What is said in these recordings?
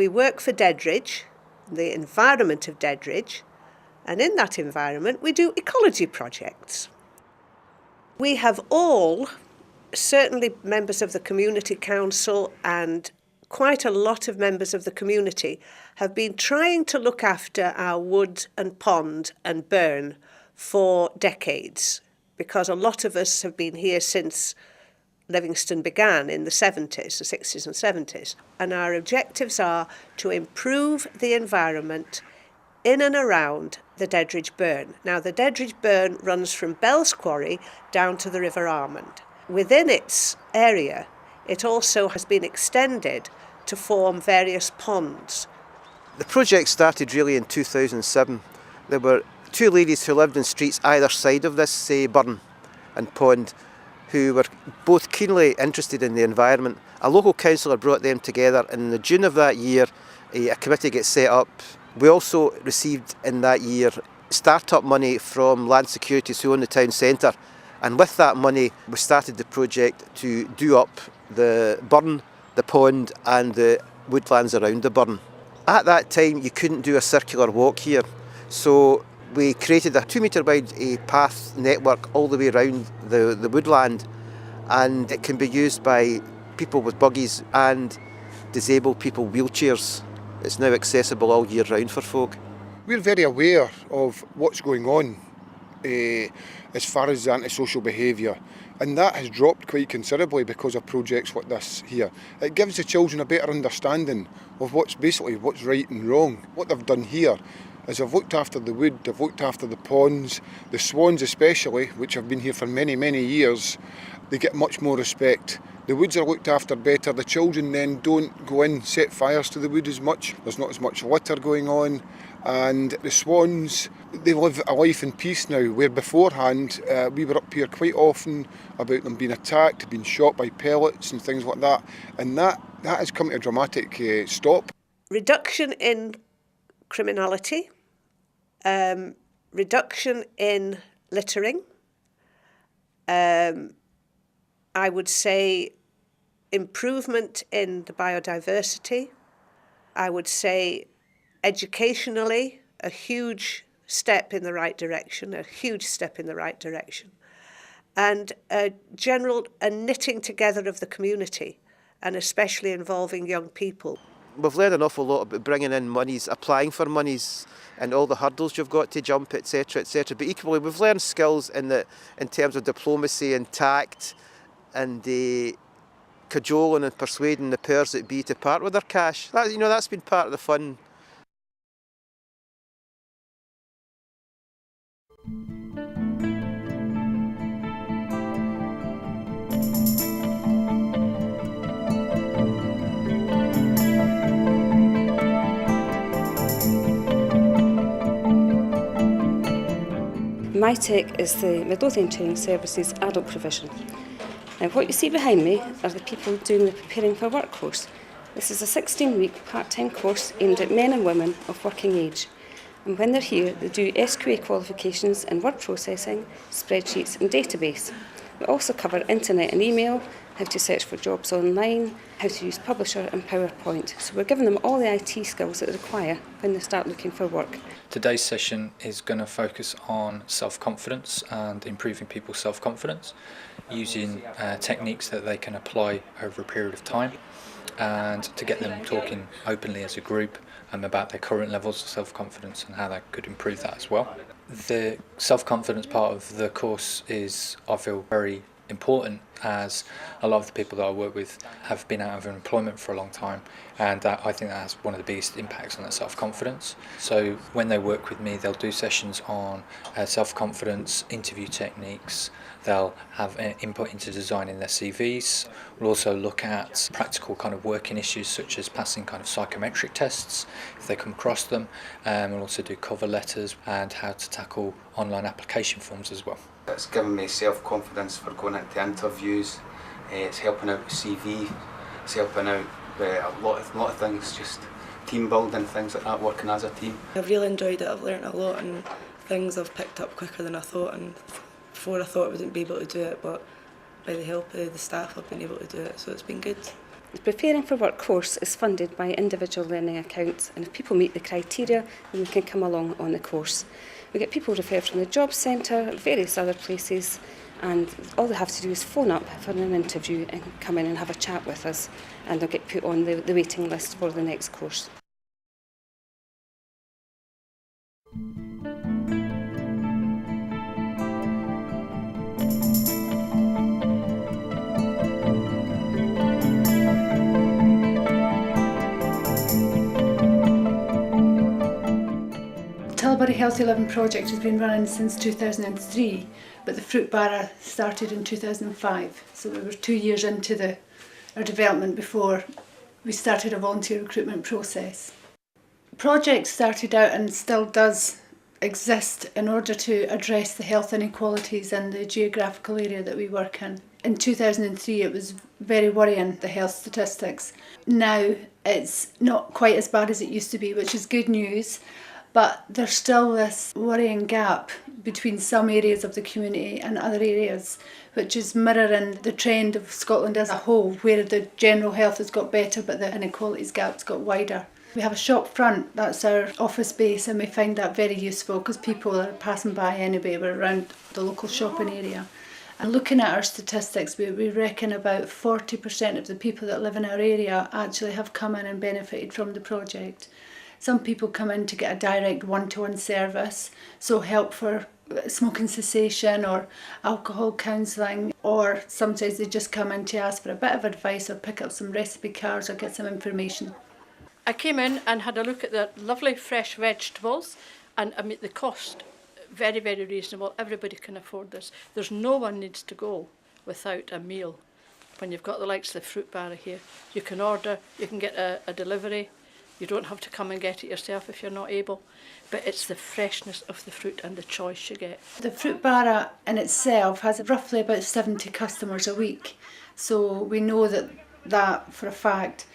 we work for Dedridge, the environment of Dedridge, and in that environment we do ecology projects. We have all, certainly members of the community council and quite a lot of members of the community, have been trying to look after our wood and pond and burn for decades, because a lot of us have been here since Livingston began in the 70s, the 60s and 70s. And our objectives are to improve the environment in and around the Dedridge Burn. Now, the Dedridge Burn runs from Bell's Quarry down to the River Armand. Within its area, it also has been extended to form various ponds. The project started really in 2007. There were two ladies who lived in streets either side of this burn and pond who were both keenly interested in the environment. A local councillor brought them together, and in the June of that year a committee gets set up. We also received in that year start-up money from Land Securities who own the town centre, and with that money we started the project to do up the burn, the pond and the woodlands around the burn. At that time you couldn't do a circular walk here, so we created a 2 metre wide path network all the way around the woodland, and it can be used by people with buggies and disabled people wheelchairs. It's now accessible all year round for folk. We're very aware of what's going on as far as antisocial behaviour, and that has dropped quite considerably because of projects like this here. It gives the children a better understanding of what's right and wrong. What they've done here is they've looked after the wood, they've looked after the ponds, the swans especially, which have been here for many, many years. They get much more respect. The woods are looked after better. The children then don't go in, set fires to the wood as much. There's not as much litter going on. And the swans, they live a life in peace now, where beforehand we were up here quite often about them being attacked, being shot by pellets and things like that. And that has come to a dramatic stop. Reduction in criminality, reduction in littering, I would say improvement in the biodiversity. I would say educationally a huge step in the right direction, and a general knitting together of the community, and especially involving young people. We've learned an awful lot about bringing in monies, applying for monies and all the hurdles you've got to jump, etc, etc. But equally we've learned skills in terms of diplomacy and tact and cajoling and persuading the powers that be to part with their cash. That's been part of the fun. My tech is the Midlothian Training Services adult provision. Now, what you see behind me are the people doing the Preparing for Work course. This is a 16-week part-time course aimed at men and women of working age. And when they're here, they do SQA qualifications in word processing, spreadsheets and database. We also cover internet and email, how to search for jobs online, how to use Publisher and PowerPoint. So we're giving them all the IT skills that they require when they start looking for work. Today's session is going to focus on self-confidence and improving people's self-confidence using techniques that they can apply over a period of time, and to get them talking openly as a group about their current levels of self-confidence and how they could improve that as well. The self-confidence part of the course is, I feel, very important, as a lot of the people that I work with have been out of employment for a long time, and I think that has one of the biggest impacts on their self-confidence. So when they work with me, they'll do sessions on self-confidence, interview techniques, they'll have input into designing their CVs. We'll also look at practical kind of working issues such as passing kind of psychometric tests if they come across them. We'll also do cover letters and how to tackle online application forms as well. It's given me self-confidence for going into interviews. It's helping out with CV. It's helping out with a lot of things, just team building, things like that, working as a team. I've really enjoyed it. I've learnt a lot, and things I've picked up quicker than I thought. And before I thought I wouldn't be able to do it, but by the help of the staff I've been able to do it, so it's been good. The Preparing for Work course is funded by individual learning accounts, and if people meet the criteria, then they can come along on the course. We get people referred from the Job Centre, various other places, and all they have to do is phone up for an interview and come in and have a chat with us, and they'll get put on the waiting list for the next course. Tilbury Healthy Living project has been running since 2003, but the fruit bar started in 2005, so we were 2 years into our development before we started a volunteer recruitment process. The project started out and still does exist in order to address the health inequalities in the geographical area that we work in. In 2003 it was very worrying, the health statistics. Now it's not quite as bad as it used to be, which is good news. But there's still this worrying gap between some areas of the community and other areas, which is mirroring the trend of Scotland as a whole, where the general health has got better but the inequalities gap's got wider. We have a shop front, that's our office base, and we find that very useful because people are passing by anyway, we're around the local shopping area. And looking at our statistics, we reckon about 40% of the people that live in our area actually have come in and benefited from the project. Some people come in to get a direct one-to-one service, so help for smoking cessation or alcohol counselling, or sometimes they just come in to ask for a bit of advice or pick up some recipe cards or get some information. I came in and had a look at the lovely fresh vegetables, and I mean the cost, very, very reasonable. Everybody can afford this. There's no one needs to go without a meal. When you've got the likes of the fruit bar here, you can order, you can get a delivery. You don't have to come and get it yourself if you're not able, but it's the freshness of the fruit and the choice you get. The fruit bar in itself has roughly about 70 customers a week, so we know that for a fact.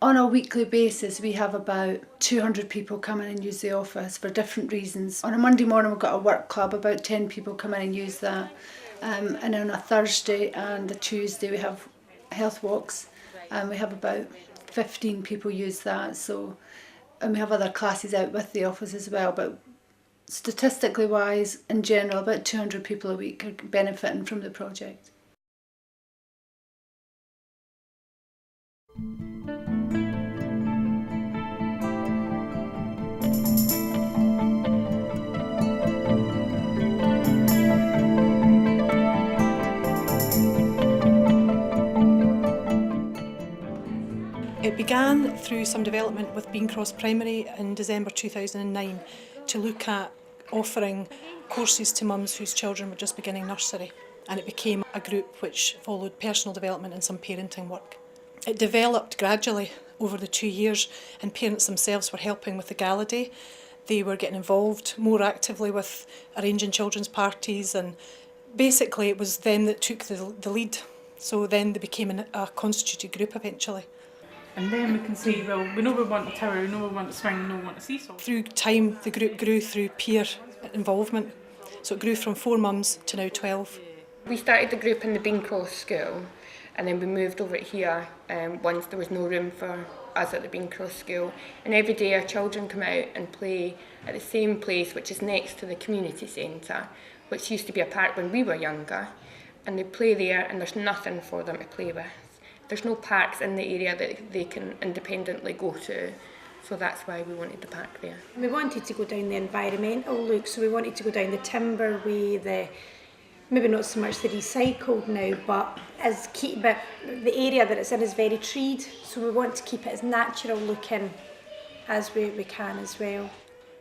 On a weekly basis we have about 200 people come in and use the office for different reasons. On a Monday morning we've got a work club, about 10 people come in and use that, and on a Thursday and a Tuesday we have health walks, and we have about 15 people use that, so, and we have other classes out with the office as well, but statistically wise, in general, about 200 people a week are benefiting from the project. It began through some development with Bean Cross Primary in December 2009 to look at offering courses to mums whose children were just beginning nursery, and it became a group which followed personal development and some parenting work. It developed gradually over the 2 years, and parents themselves were helping with the gala day. They were getting involved more actively with arranging children's parties, and basically it was them that took the lead. So then they became a constituted group eventually. And then we can say, well, we know we want a tower, we know we want a swing, we know we want a seesaw. Through time, the group grew through peer involvement. So it grew from 4 mums to now 12. We started the group in the Bean Cross school, and then we moved over here once there was no room for us at the Bean Cross school. And every day our children come out and play at the same place, which is next to the community centre, which used to be a park when we were younger. And they play there, and there's nothing for them to play with. There's no parks in the area that they can independently go to, so that's why we wanted the park there. We wanted to go down the environmental look, so we wanted to go down the timber way, maybe not so much the recycled now, but the area that it's in is very treed, so we want to keep it as natural looking as we can as well.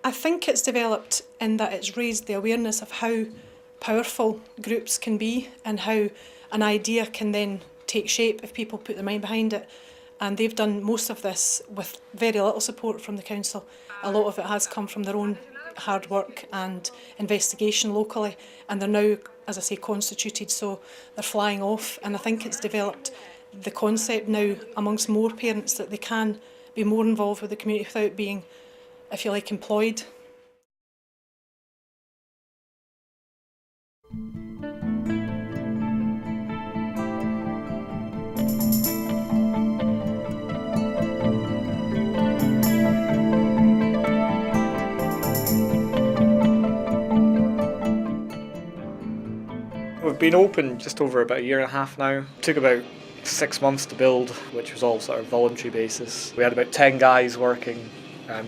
I think it's developed in that it's raised the awareness of how powerful groups can be and how an idea can then take shape if people put their mind behind it. And they've done most of this with very little support from the council. A lot of it has come from their own hard work and investigation locally, and they're now, as I say, constituted, so they're flying off. And I think it's developed the concept now amongst more parents that they can be more involved with the community without being, if you like, employed. We've been open just over about a year and a half now. Took about 6 months to build, which was all sort of voluntary basis. We had about 10 guys working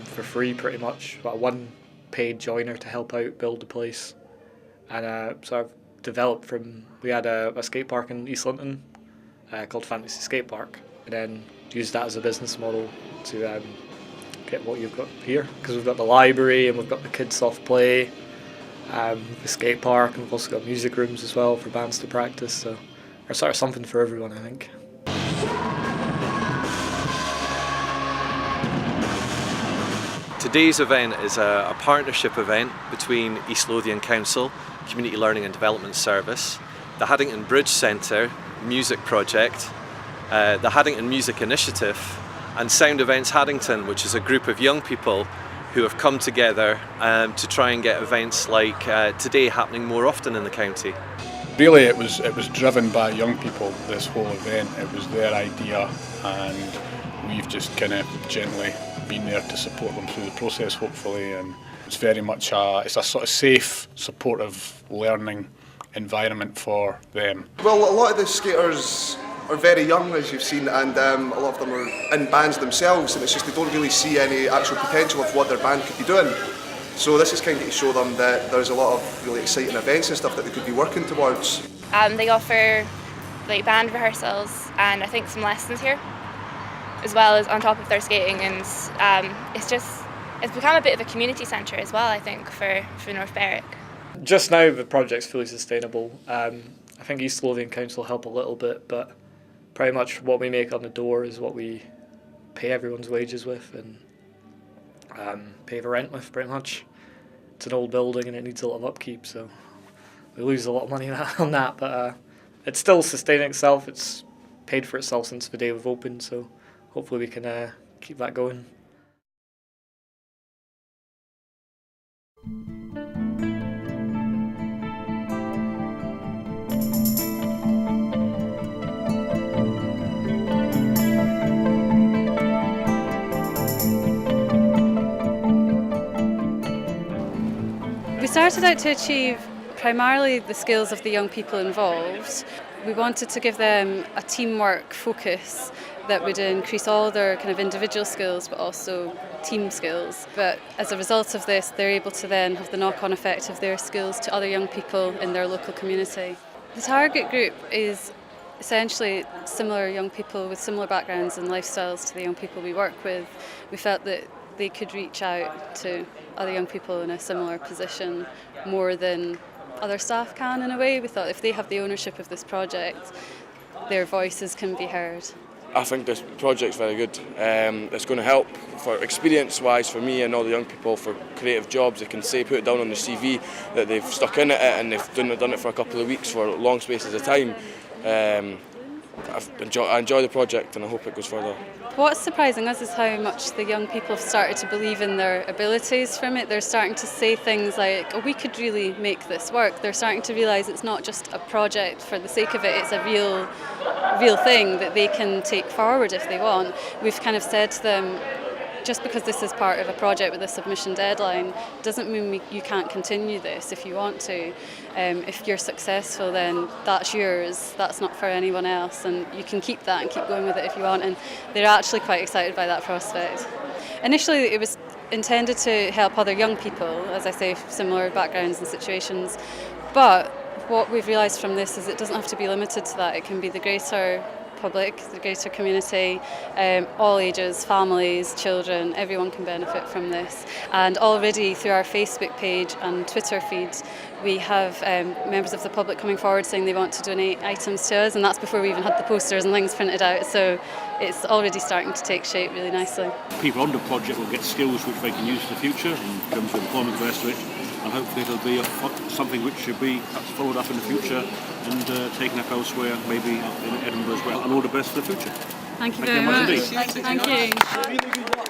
for free pretty much, about one paid joiner to help out build the place. And so I've developed from, we had a skate park in East London called Fantasy Skate Park, and then used that as a business model to get what you've got here, because we've got the library and we've got the kids soft play, the skate park, and we've also got music rooms as well for bands to practice, so there's sort of something for everyone, I think. Today's event is a partnership event between East Lothian Council, Community Learning and Development Service, the Haddington Bridge Centre Music Project, the Haddington Music Initiative, and Sound Events Haddington, which is a group of young people who have come together to try and get events like today happening more often in the county. Really it was driven by young people, this whole event. It was their idea, and we've just kind of gently been there to support them through the process, hopefully, and it's very much it's a sort of safe, supportive learning environment for them. Well, a lot of the skaters are very young, as you've seen, and a lot of them are in bands themselves, and it's just they don't really see any actual potential of what their band could be doing. So this is kind of to show them that there's a lot of really exciting events and stuff that they could be working towards. They offer like band rehearsals and I think some lessons here, as well as on top of their skating, and it's become a bit of a community centre as well, I think, for North Berwick. Just now the project's fully sustainable. I think East Lothian Council help a little bit, but pretty much what we make on the door is what we pay everyone's wages with and pay the rent with, pretty much. It's an old building and it needs a lot of upkeep, so we lose a lot of money on that, but it's still sustaining itself. It's paid for itself since the day we've opened, so hopefully we can keep that going. We started out to achieve primarily the skills of the young people involved. We wanted to give them a teamwork focus that would increase all their kind of individual skills but also team skills. But as a result of this, they're able to then have the knock-on effect of their skills to other young people in their local community. The target group is essentially similar young people with similar backgrounds and lifestyles to the young people we work with. We felt that they could reach out to other young people in a similar position more than other staff can in a way. We thought if they have the ownership of this project, their voices can be heard. I think this project's very good. It's going to help for experience-wise for me and all the young people for creative jobs. They can say, put it down on the CV that they've stuck in it and they've done it for a couple of weeks for long spaces of time. I enjoy the project and I hope it goes further. What's surprising us is how much the young people have started to believe in their abilities from it. They're starting to say things like, oh, we could really make this work. They're starting to realise it's not just a project for the sake of it, it's a real thing that they can take forward if they want. We've kind of said to them, just because this is part of a project with a submission deadline doesn't mean you can't continue this if you want to. If you're successful, then that's yours, that's not for anyone else, and you can keep that and keep going with it if you want, and they're actually quite excited by that prospect. Initially it was intended to help other young people, as I say, similar backgrounds and situations, but what we've realised from this is it doesn't have to be limited to that. It can be the greater public, the greater community, all ages, families, children, everyone can benefit from this. And already through our Facebook page and Twitter feeds, we have members of the public coming forward saying they want to donate items to us, and that's before we even had the posters and things printed out, so it's already starting to take shape really nicely. People on the project will get skills which they can use in the future in terms of employment and the rest of it, and hopefully it'll be something which should be perhaps followed up in the future and taken up elsewhere, maybe up in Edinburgh as well. And all the best for the future. Thank you very much. Indeed. Thank you.